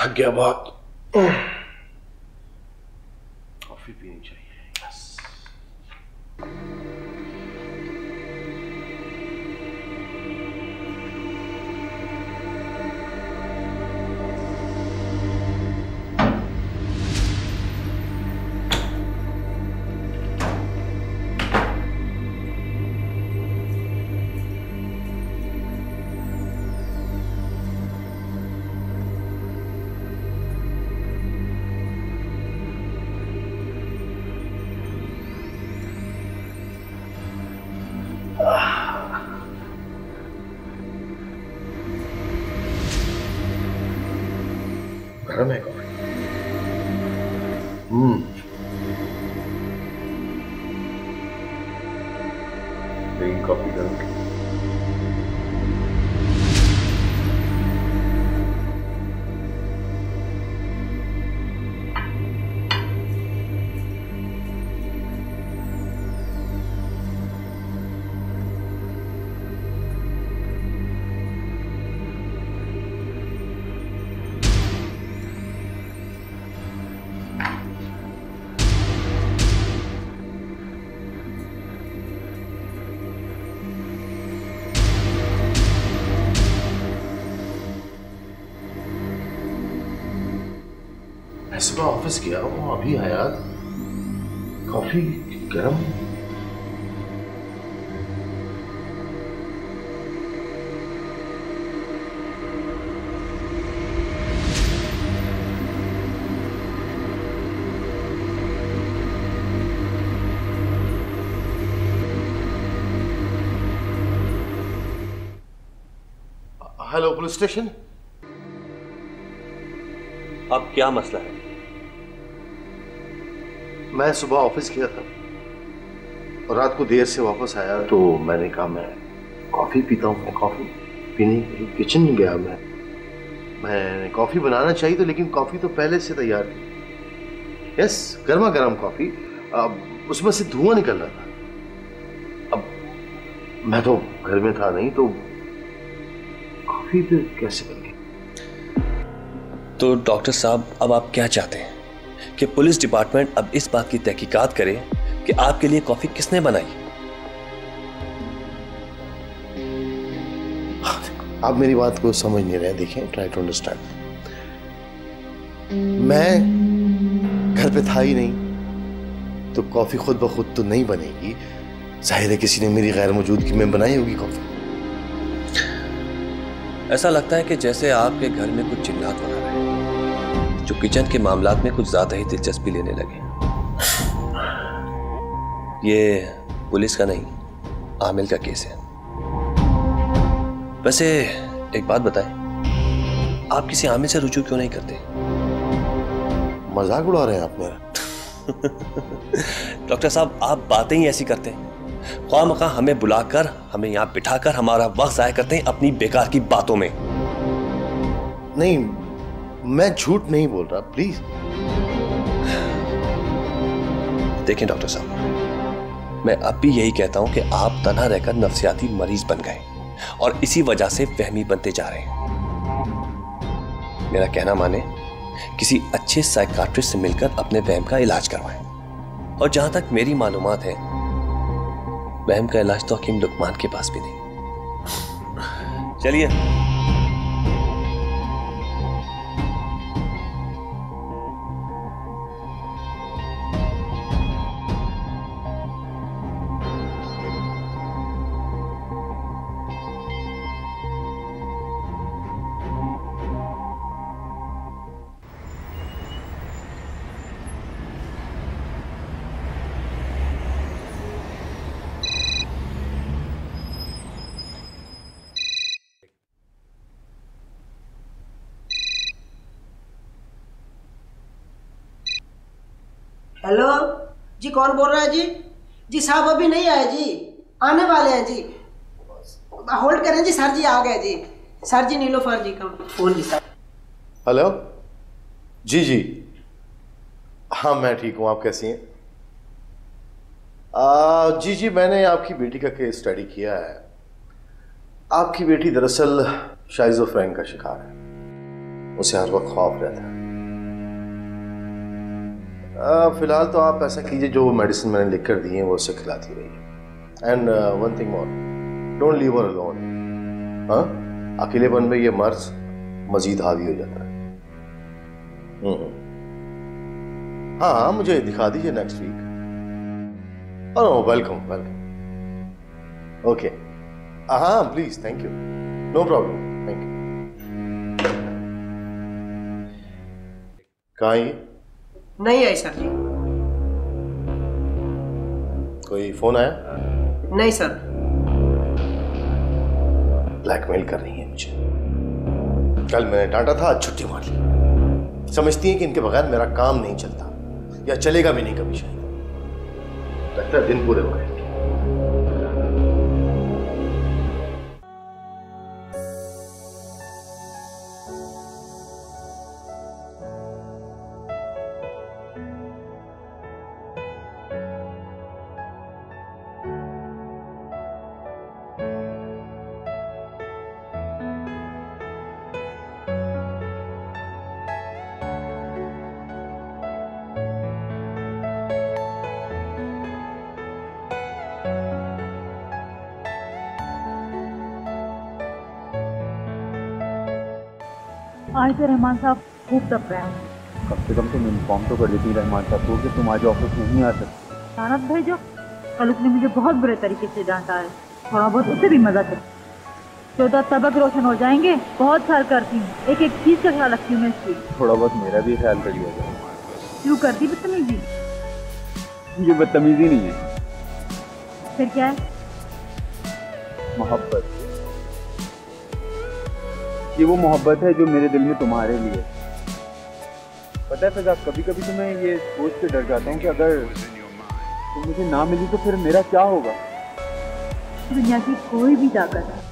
थक गया बहुत, कॉफी पीनी चाहिए। यस। गरम है कॉफी। ग्रीन कॉफी गरम की। मैं सुबह ऑफिस गया हूँ, अभी आया, कॉफी गरम। Hello police station. अब क्या मसला है? मैं सुबह ऑफिस गया था और रात को देर से वापस आया, तो मैंने कहा मैं कॉफी पीता हूँ। मैं कॉफी पीने के लिए किचन में गया। मैंने कॉफी बनाना चाहिए तो, लेकिन कॉफी तो पहले से तैयार थी। यस, गर्मा गर्म कॉफी। अब उसमें से धुआं निकल रहा था। अब मैं तो घर में था नहीं, तो कॉफी फिर कैसे बन गई? तो डॉक्टर साहब, अब आप क्या चाहते हैं कि पुलिस डिपार्टमेंट अब इस बात की तहकीकात करे कि आपके लिए कॉफी किसने बनाई? आप मेरी बात को समझ नहीं रहे। देखें, ट्राई टू अंडरस्टैंड। मैं घर पे था ही नहीं, तो कॉफी खुद ब खुद तो नहीं बनेगी। जाहिर है किसी ने मेरी गैर मौजूदगी में बनाई होगी कॉफी। ऐसा लगता है कि जैसे आपके घर में कुछ जिन्नात वगैरह है जो किचन के मामलात में कुछ ज्यादा ही दिलचस्पी लेने लगे। ये पुलिस का नहीं, आमिल का केस है। वैसे एक बात बताएं, आप किसी आमिल से रुजू क्यों नहीं करते? मजाक उड़ा रहे हैं आप मेरा? डॉक्टर साहब, आप बातें ही ऐसी करते हैं। ख्वामखा हमें बुलाकर, हमें यहां बिठाकर हमारा वक्त जाया करते हैं अपनी बेकार की बातों में। नहीं, मैं झूठ नहीं बोल रहा, प्लीज। देखें डॉक्टर साहब, मैं अब भी यही कहता हूं कि आप तन्हा रहकर नफ्सियाती मरीज बन गए और इसी वजह से वहमी बनते जा रहे हैं। मेरा कहना माने, किसी अच्छे साइकाट्रिस्ट से मिलकर अपने वहम का इलाज करवाएं। और जहां तक मेरी मालूमात है, वहम का इलाज तो हकीम लुकमान के पास भी नहीं। चलिए। हेलो जी, कौन बोल रहा है जी? जी साहब अभी नहीं आए जी, आने वाले हैं जी। होल्ड करें जी, सर जी आ गए जी। सर जी नीलोफर जी का फोन जी सर। हेलो जी जी, हाँ मैं ठीक हूँ, आप कैसी हैं? जी जी, मैंने आपकी बेटी का केस स्टडी किया है। आपकी बेटी दरअसल शाइज़ोफ्रेन का शिकार है। उसे हर वक्त खौफ रहता है। फिलहाल तो आप ऐसा कीजिए, जो मेडिसिन मैंने लिख कर दी है वो उसे खिलाती रहिए। And one thing more, don't leave her alone. हाँ, अकेलेपन में ये मर्ज मजीद हावी हो जाता है। हाँ, मुझे दिखा दीजिए next week. Oh welcome welcome. Okay, हाँ please, thank you, no problem, thank you. कहाँ है ये? नहीं आई सर जी। कोई फोन आया? नहीं सर। ब्लैकमेल कर रही है मुझे। कल मैंने डांटा था, आज छुट्टी मार ली। समझती है कि इनके बगैर मेरा काम नहीं चलता, या चलेगा भी नहीं कभी शायद। लगता है दिन पूरे हो गए। आज तो रहमान साहब खूब तप रहे हैं। कम से कम तुम इन्फॉर्म तो कर देती रहमान साहब को कि तुम आज ऑफिस नहीं आ सकते। सानत भाई जो कल उसने मुझे बहुत बुरे तरीके से डांटा है, थोड़ा बहुत उससे भी मजा कर। 14 सबक रोशन हो जाएंगे। बहुत ख्याल करती हूँ, एक एक चीज का ख्याल रखती हूँ मैं इसकी। थोड़ा बहुत मेरा भी ख्याल करिएगा। क्यों करती बदतमीजी? ये बदतमीजी नहीं है, फिर क्या है? मोहब्बत। ये वो मोहब्बत है जो मेरे दिल में तुम्हारे लिए। पता है फिजा, कभी कभी तो मैं ये सोच के डर जाता हूँ कि अगर तुम मुझे ना मिली तो फिर मेरा क्या होगा। दुनिया की कोई भी ताकत है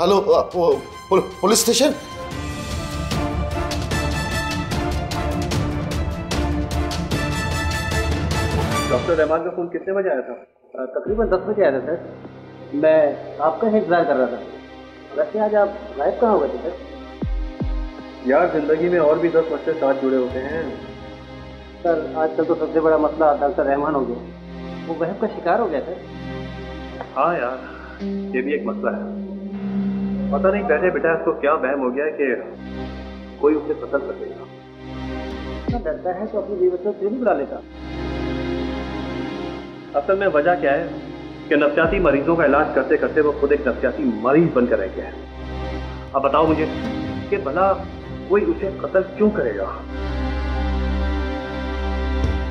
hello, police station. Doctor Rahman का फोन कितने बजे आया था? तकरीबन 10 बजे आया था सर। मैं आपका ही इंतजार कर रहा था। वैसे आज आप गायब कहाँ हो गए थे सर? यार जिंदगी में और भी 10 मसले साथ जुड़े होते हैं। सर आजकल तो सबसे बड़ा मसला डॉक्टर रहमान हो गया। वो वहम का शिकार हो गया सर। हाँ यार, ये भी एक मसला है। पता नहीं पहले बेटा इसको क्या वहम हो गया है कि कोई उसे पसंद कर देगा। इतना डरता है तो अपनी बेबस को क्यों नहीं बुला लेता? असल में वजह क्या है कि नफ्सियाती मरीजों का इलाज करते करते वो खुद एक नफ्सियाती मरीज बनकर रह गया है। अब बताओ मुझे कि भला कोई उसे कत्ल क्यों करेगा?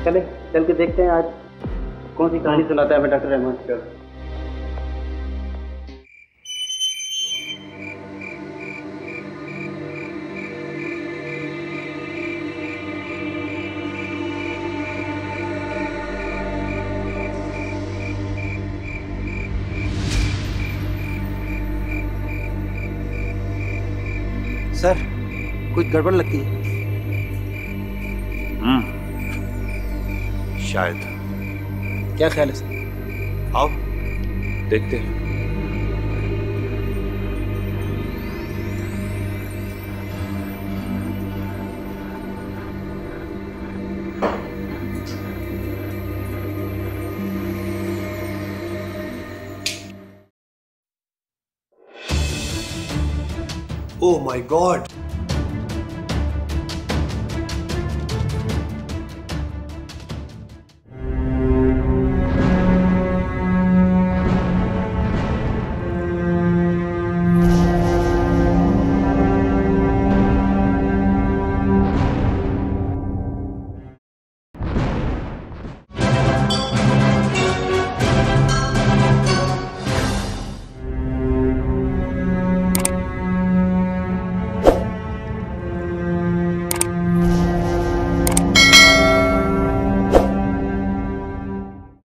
चले चल के देखते हैं आज कौन सी कहानी सुनाता है हमें डॉक्टर रहमान। सर कुछ गड़बड़ लगती है। शायद। क्या ख्याल है सर? आओ देखते हैं। Oh my God,